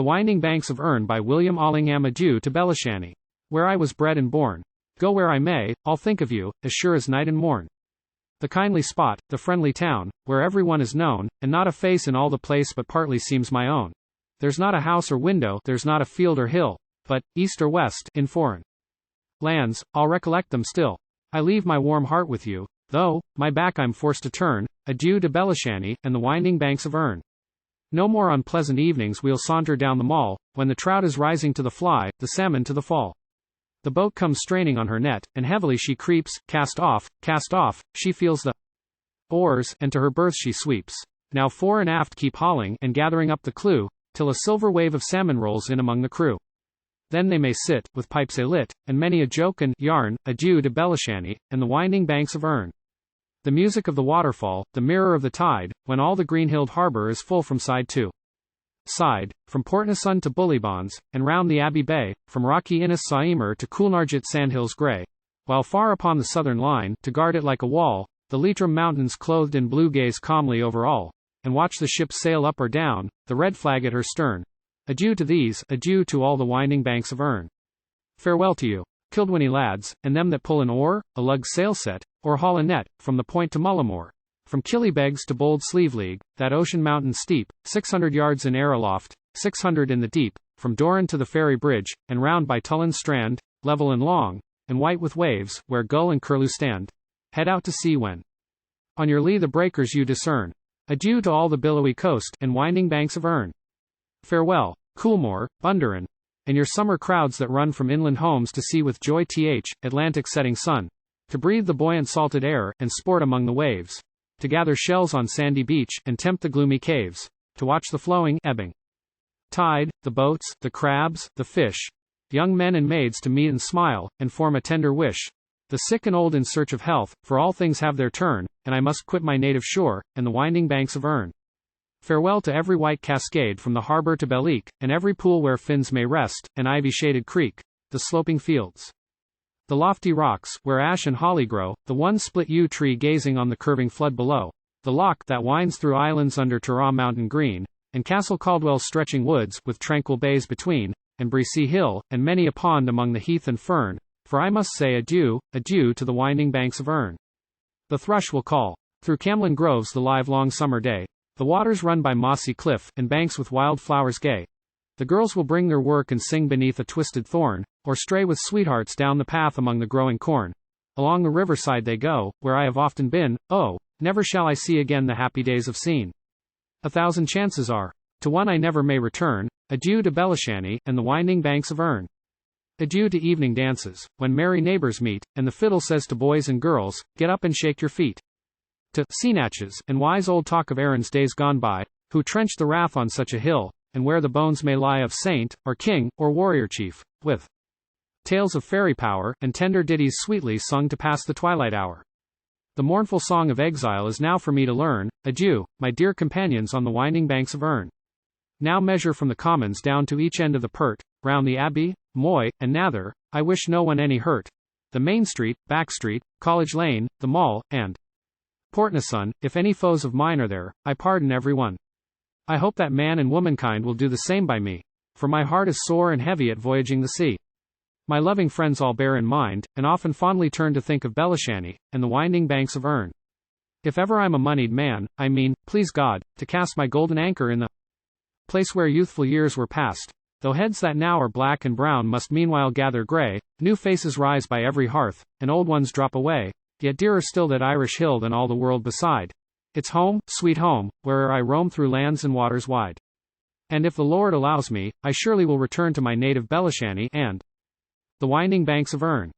The Winding Banks of Erne by William Allingham. Adieu to Belashanny. Where I was bred and born. Go where I may, I'll think of you, as sure as night and morn. The kindly spot, the friendly town, where everyone is known, and not a face in all the place but partly seems my own. There's not a house or window, there's not a field or hill, but, east or west, in foreign lands, I'll recollect them still. I leave my warm heart with you, though, my back I'm forced to turn. Adieu to Belashanny, and the Winding Banks of Erne. No more unpleasant evenings we'll saunter down the mall, when the trout is rising to the fly, the salmon to the fall. The boat comes straining on her net, and heavily she creeps, cast off, she feels the oars, and to her berth she sweeps. Now fore and aft keep hauling, and gathering up the clew, till a silver wave of salmon rolls in among the crew. Then they may sit, with pipes alit, and many a joke and yarn. Adieu to Belashanny, and the Winding Banks of Erne. The music of the waterfall, the mirror of the tide, when all the green-hilled harbour is full from side to side, from Portnasun to Bullybonds, and round the Abbey Bay, from rocky Innis Saemer to Coolnarget sandhills grey, while far upon the southern line, to guard it like a wall, the Leitrim mountains clothed in blue gaze calmly over all, and watch the ships sail up or down, the red flag at her stern. Adieu to these, adieu to all the Winding Banks of Erne. Farewell to you, Kildwinny lads, and them that pull an oar, a lug sail set, or haul a net, from the point to Mullimore. From Killybegs to Bold Sleeveleague, that ocean mountain steep, 600 yards in air aloft, 600 in the deep, from Doran to the ferry bridge, and round by Tullen Strand, level and long, and white with waves, where gull and curlew stand. Head out to sea when on your lee the breakers you discern. Adieu to all the billowy coast, and Winding Banks of Erne. Farewell, Coolmore, Bundoran, and your summer crowds that run from inland homes to sea with joy Atlantic setting sun, to breathe the buoyant salted air, and sport among the waves, to gather shells on sandy beach, and tempt the gloomy caves, to watch the flowing, ebbing tide, the boats, the crabs, the fish, young men and maids to meet and smile, and form a tender wish, the sick and old in search of health, for all things have their turn, and I must quit my native shore, and the Winding Banks of Erne. Farewell to every white cascade from the harbour to Belleek, and every pool where fins may rest, and ivy-shaded creek, the sloping fields, the lofty rocks, where ash and holly grow, the one split yew tree gazing on the curving flood below, the loch that winds through islands under Tura Mountain Green, and Castle Caldwell's stretching woods, with tranquil bays between, and Breesea Hill, and many a pond among the heath and fern, for I must say adieu, adieu to the Winding Banks of Erne. The thrush will call through Camlin groves the livelong summer day. The waters run by mossy cliff, and banks with wild flowers gay. The girls will bring their work and sing beneath a twisted thorn, or stray with sweethearts down the path among the growing corn. Along the riverside they go, where I have often been, oh, never shall I see again the happy days of scene. 1,000 chances are, to one I never may return. Adieu to Belashanny, and the Winding Banks of Erne. Adieu to evening dances, when merry neighbours meet, and the fiddle says to boys and girls, get up and shake your feet. To sea-natches, and wise old talk of Erin's days gone by, who trenched the wrath on such a hill, and where the bones may lie of saint, or king, or warrior chief, with tales of fairy power, and tender ditties sweetly sung to pass the twilight hour. The mournful song of exile is now for me to learn. Adieu, my dear companions on the Winding Banks of Erne. Now measure from the commons down to each end of the pert, round the Abbey, Moy, and Nather, I wish no one any hurt. The Main Street, Back Street, College Lane, the Mall, and Portnasun, if any foes of mine are there, I pardon every one. I hope that man and womankind will do the same by me, for my heart is sore and heavy at voyaging the sea. My loving friends all bear in mind, and often fondly turn to think of Belashanny, and the Winding Banks of Erne. If ever I'm a moneyed man, I mean, please God, to cast my golden anchor in the place where youthful years were passed. Though heads that now are black and brown must meanwhile gather grey, new faces rise by every hearth, and old ones drop away. Yet dearer still that Irish hill than all the world beside. It's home, sweet home, where'er I roam through lands and waters wide. And if the Lord allows me, I surely will return to my native Belashanny and the Winding Banks of Erne.